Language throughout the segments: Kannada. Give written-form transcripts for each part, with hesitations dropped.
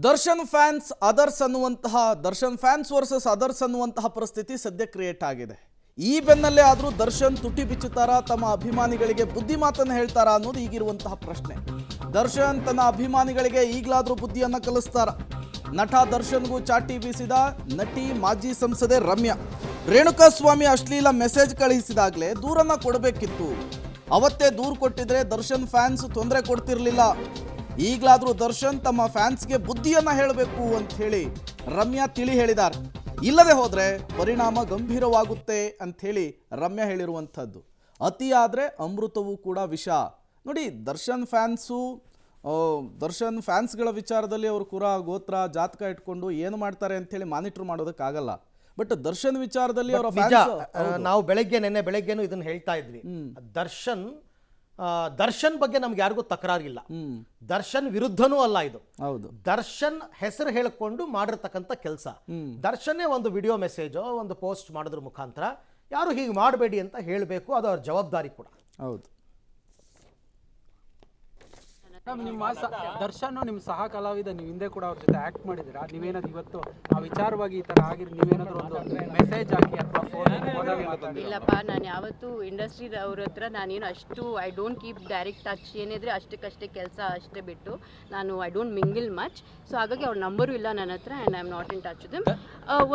ದರ್ಶನ್ ಫ್ಯಾನ್ಸ್ ಅದರ್ಸ್ ಅನ್ನುವಂತಹ ದರ್ಶನ್ ಫ್ಯಾನ್ಸ್ ವರ್ಸಸ್ ಅದರ್ಸ್ ಅನ್ನುವಂತಹ ಪರಿಸ್ಥಿತಿ ಸದ್ಯ ಕ್ರಿಯೇಟ್ ಆಗಿದೆ. ಈ ಬೆನ್ನಲ್ಲೇ ಆದರೂ ದರ್ಶನ್ ತುಟಿ ಬಿಚ್ಚುತ್ತಾರಾ, ತಮ್ಮ ಅಭಿಮಾನಿಗಳಿಗೆ ಬುದ್ಧಿ ಮಾತನ್ನು ಹೇಳ್ತಾರಾ ಅನ್ನೋದು ಈಗಿರುವಂತಹ ಪ್ರಶ್ನೆ. ದರ್ಶನ್ ತನ್ನ ಅಭಿಮಾನಿಗಳಿಗೆ ಈಗಲಾದರೂ ಬುದ್ಧಿಯನ್ನು ಕಲಿಸ್ತಾರ? ನಟ ದರ್ಶನ್ಗೂ ಚಾಟಿ ಬೀಸಿದ ನಟಿ ಮಾಜಿ ಸಂಸದೆ ರಮ್ಯಾ. ರೇಣುಕಾಸ್ವಾಮಿ ಅಶ್ಲೀಲ ಮೆಸೇಜ್ ಕಳುಹಿಸಿದಾಗಲೇ ದೂರನ್ನ ಕೊಡಬೇಕಿತ್ತು. ಅವತ್ತೇ ದೂರು ಕೊಟ್ಟಿದ್ರೆ ದರ್ಶನ್ ಫ್ಯಾನ್ಸ್ ತೊಂದರೆ ಕೊಡ್ತಿರ್ಲಿಲ್ಲ. ಈಗಲಾದರೂ ದರ್ಶನ್ ತಮ್ಮ ಫ್ಯಾನ್ಸ್ಗೆ ಬುದ್ಧಿಯನ್ನ ಹೇಳಬೇಕು ಅಂತ ಹೇಳಿ ರಮ್ಯಾ ತಿಳಿ ಹೇಳಿದ್ದಾರೆ. ಇಲ್ಲದೆ ಹೋದ್ರೆ ಪರಿಣಾಮ ಗಂಭೀರವಾಗುತ್ತೆ ಅಂತ ಹೇಳಿ ರಮ್ಯಾ ಹೇಳಿರುವಂಥದ್ದು. ಅತಿಯಾದರೆ ಅಮೃತವೂ ಕೂಡ ವಿಷ. ನೋಡಿ, ದರ್ಶನ್ ಫ್ಯಾನ್ಸ್ಗಳ ವಿಚಾರದಲ್ಲಿ ಅವರು ಕುರ ಗೋತ್ರ ಜಾತಕ ಇಟ್ಕೊಂಡು ಏನು ಮಾಡ್ತಾರೆ ಅಂತ ಹೇಳಿ ಮಾನಿಟರ್ ಮಾಡೋದಕ್ಕಾಗಲ್ಲ. ಬಟ್ ದರ್ಶನ್ ವಿಚಾರದಲ್ಲಿ ಅವರ ನಾವು ನಿನ್ನೆ ಬೆಳಗ್ಗೆನೂ ಇದನ್ನ ಹೇಳ್ತಾ ಇದ್ವಿ. ದರ್ಶನ್ ಬಗ್ಗೆ ನಮ್ಗೆ ಯಾರಿಗೂ ತಕರಾರಿಲ್ಲ. ದರ್ಶನ್ ವಿರುದ್ಧನೂ ಅಲ್ಲ ಇದು. ಹೌದು, ದರ್ಶನ್ ಹೆಸರು ಹೇಳಿಕೊಂಡು ಮಾಡಿರ್ತಕ್ಕಂಥ ಕೆಲಸ. ದರ್ಶನ್ನೇ ಒಂದು ವಿಡಿಯೋ ಮೆಸೇಜ್ ಒಂದು ಪೋಸ್ಟ್ ಮಾಡೋದ್ರ ಮುಖಾಂತರ ಯಾರು ಹೀಗೆ ಮಾಡಬೇಡಿ ಅಂತ ಹೇಳಬೇಕು. ಅದು ಅವ್ರ ಜವಾಬ್ದಾರಿ ಕೂಡ. ಹೌದು. ನಿಮ್ಮ ದರ್ಶನ್ ನಿಮ್ಮ ಸಹ ಕಲಾವಿದ, ನೀವು ಹಿಂದೆ ಕೂಡ ಅವ್ರ ಜೊತೆ ಆಕ್ಟ್ ಮಾಡಿದ್ದೀರಾ. ನೀವೇನಾದ್ರು ಇವತ್ತು ಆ ವಿಚಾರವಾಗಿ ಈ ತರ ಆಗಿರಿ, ನೀವೇನಾದ್ರು ಒಂದು ಮೆಸೇಜ್ ಹಾಕಿ ಅಥವಾ ಫೋನ್? ಇಲ್ಲಪ್ಪ, ನಾನು ಯಾವತ್ತು ಇಂಡಸ್ಟ್ರಿ ಅವ್ರ ಹತ್ರ ನಾನೇನು ಅಷ್ಟು I don't keep direct touch. ಏನಿದ್ರೆ ಅಷ್ಟಕ್ಕಷ್ಟೇ ಕೆಲಸ ಅಷ್ಟೇ ಬಿಟ್ಟು ನಾನು I don't mingle much. So ಹಾಗಾಗಿ ಅವ್ರ ನಂಬರು ಇಲ್ಲ ನನ್ನ ಹತ್ರ and I am not in touch with.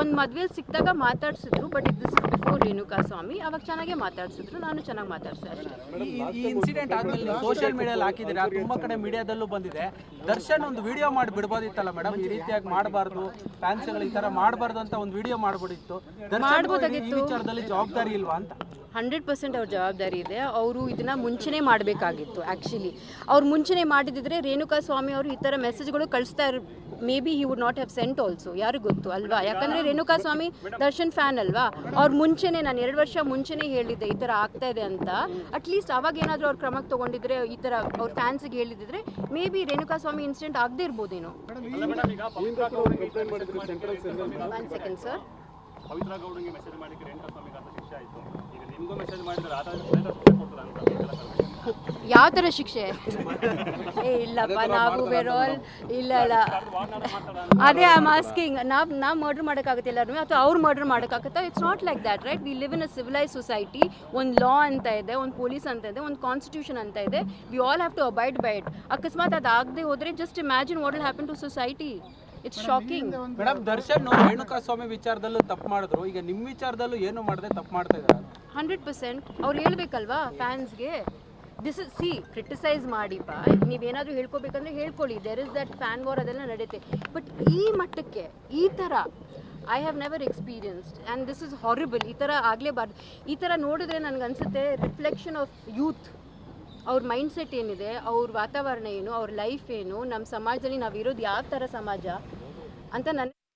ಒಂದು ಮದುವೆಯಲ್ಲಿ ಸಿಕ್ಕಿದಾಗ ಮಾತಾಡ್ಸಿದ್ರು, but this is before Renukaswamy. ಅವಾಗ ಚೆನ್ನಾಗೇ ಮಾತಾಡ್ಸಿದ್ರು, ನಾನು ಚೆನ್ನಾಗಿ ಮಾತಾಡ್ಸಿದೆ ಅಷ್ಟೇ. ಈ ಇನ್ಸಿಡೆಂಟ್ ಆದ್ಮೇಲೆ ಸೋಷಿಯಲ್ ಮೀಡಿಯಲ್ಲಿ ಹಾಕಿದ್ದೀರಾ, ತುಂಬಾ ಕಡೆ ಮೀಡಿಯಾದಲ್ಲೂ ಬಂದಿದೆ. ದರ್ಶನ್ ಒಂದು ವಿಡಿಯೋ ಮಾಡಿ ಬಿಡ್ಬೋದಿತ್ತಲ್ಲ ಮೇಡಮ್, ಈ ರೀತಿಯಾಗಿ ಮಾಡಬಾರ್ದು, ಫ್ಯಾನ್ಸ್ಗಳು ಈ ತರ ಮಾಡಬಾರ್ದು ಅಂತ ಒಂದು ವಿಡಿಯೋ ಮಾಡ್ಬೋದಿತ್ತು. ಈ ವಿಚಾರದಲ್ಲಿ ಜವಾಬ್ದಾರಿ ಇಲ್ವಾ ಅಂತ? 100% ಅವ್ರ ಜವಾಬ್ದಾರಿ ಇದೆ. ಅವರು ಇದನ್ನ ಮುಂಚೆನೇ ಮಾಡಬೇಕಾಗಿತ್ತು. ಆ್ಯಕ್ಚುಲಿ ಅವ್ರು ಮುಂಚೆನೇ ಮಾಡಿದಿದ್ರೆ ರೇಣುಕಾಸ್ವಾಮಿ ಅವರು ಈ ಥರ ಮೆಸೇಜ್ಗಳು ಕಳಿಸ್ತಾ may be he would not have scent also. ಯಾರಿಗೂ ಗೊತ್ತು ಅಲ್ವಾ? ಯಾಕಂದರೆ ರೇಣುಕಾಸ್ವಾಮಿ ದರ್ಶನ್ ಫ್ಯಾನ್ ಅಲ್ವಾ. ಅವ್ರು ಮುಂಚೆನೇ, ನಾನು 2 ವರ್ಷ ಮುಂಚೆನೇ ಹೇಳಿದ್ದೆ ಈ ಥರ ಆಗ್ತಾ ಇದೆ ಅಂತ. ಅಟ್ಲೀಸ್ಟ್ ಅವಾಗ ಏನಾದರೂ ಅವ್ರು ಕ್ರಮಕ್ಕೆ ತೊಗೊಂಡಿದ್ರೆ, ಈ ಥರ ಅವ್ರ ಫ್ಯಾನ್ಸಿಗೆ ಹೇಳಿದಿದ್ರೆ ಮೇ ಬಿ ರೇಣುಕಾಸ್ವಾಮಿ ಇನ್ಸಿಡೆಂಟ್ ಆಗದೇ ಇರ್ಬೋದೇನೋ. 1 ಸೆಕೆಂಡ್ ಸರ್. ಪವಿತ್ರ ಗೌಡಂಗೆ ಮೆಸೇಜ್ ಮಾಡಿಕ್ಕೆ ರೇಣುಕಾಸ್ವಾಮಿಗೆ ಅಂತ ಶಿಕ್ಷೆ ಆಯಿತು. ಈಗ ನಿಮಗೂ ಮೆಸೇಜ್ ಮಾಡಿದ್ರೆ ಯಾವ ಥರ ಶಿಕ್ಷೆ? ಇಲ್ಲಪ್ಪ, ನಾವು ಬೇರೋಲ್ ಇಲ್ಲ. ಅದೇ ಐ ಆಮ್ ಆಸ್ಕಿಂಗ್, ನಾವು ಮರ್ಡರ್ ಮಾಡೋಕ್ಕಾಗುತ್ತೆ ಎಲ್ಲರೂ ಅಥವಾ ಅವ್ರು ಮರ್ಡರ್ ಮಾಡೋಕ್ಕಾಗುತ್ತಾ? It's not like that, right? We live in a civilise society. ಒಂದು ಲಾ ಅಂತ ಇದೆ, ಒಂದು ಪೊಲೀಸ್ ಅಂತ ಇದೆ, ಒಂದು ಕಾನ್ಸ್ಟಿಟ್ಯೂಷನ್ ಅಂತ ಇದೆ. We all have to abide by it. ಅಕಸ್ಮಾತ್ ಅದು ಆಗದೆ ಹೋದರೆ just imagine what will happen to society. It's shocking. Madam, Darshan Renukaswamy ವಿಚಾರದಲ್ಲೂ ತಪ್ಪು ಮಾಡಿದ್ರು, ಈಗ ನಿಮ್ಮ ವಿಚಾರದಲ್ಲೂ ಏನು ಮಾಡದೆ ತಪ್ಪು ಮಾಡ್ತಾ ಇದ್ದಾರೆ. 100% ಅವ್ರು ಹೇಳ್ಬೇಕಲ್ವಾ ಫ್ಯಾನ್ಸ್ಗೆ. ದಿಸ್ ಇಸ್ ಕ್ರಿಟಿಸೈಸ್ ಮಾಡಿಪ್ಪ, ನೀವೇನಾದರೂ ಹೇಳ್ಕೊಬೇಕಂದ್ರೆ ಹೇಳ್ಕೊಳ್ಳಿ. There is that fan war, ಅದೆಲ್ಲ ನಡೆಯುತ್ತೆ. ಬಟ್ ಈ ಮಟ್ಟಕ್ಕೆ ಈ ಥರ I have never experienced and this is horrible. ಈ ಥರ ಆಗಲೇಬಾರ್ದು. ಈ ಥರ ನೋಡಿದ್ರೆ ನನಗನ್ಸುತ್ತೆ ರಿಫ್ಲೆಕ್ಷನ್ ಆಫ್ ಯೂತ್. ಅವ್ರ ಮೈಂಡ್ಸೆಟ್ ಏನಿದೆ, ಅವ್ರ ವಾತಾವರಣ ಏನು, ಅವ್ರ ಲೈಫ್ ಏನು, ನಮ್ಮ ಸಮಾಜದಲ್ಲಿ ನಾವಿರೋದು ಯಾವ ಥರ ಸಮಾಜ ಅಂತ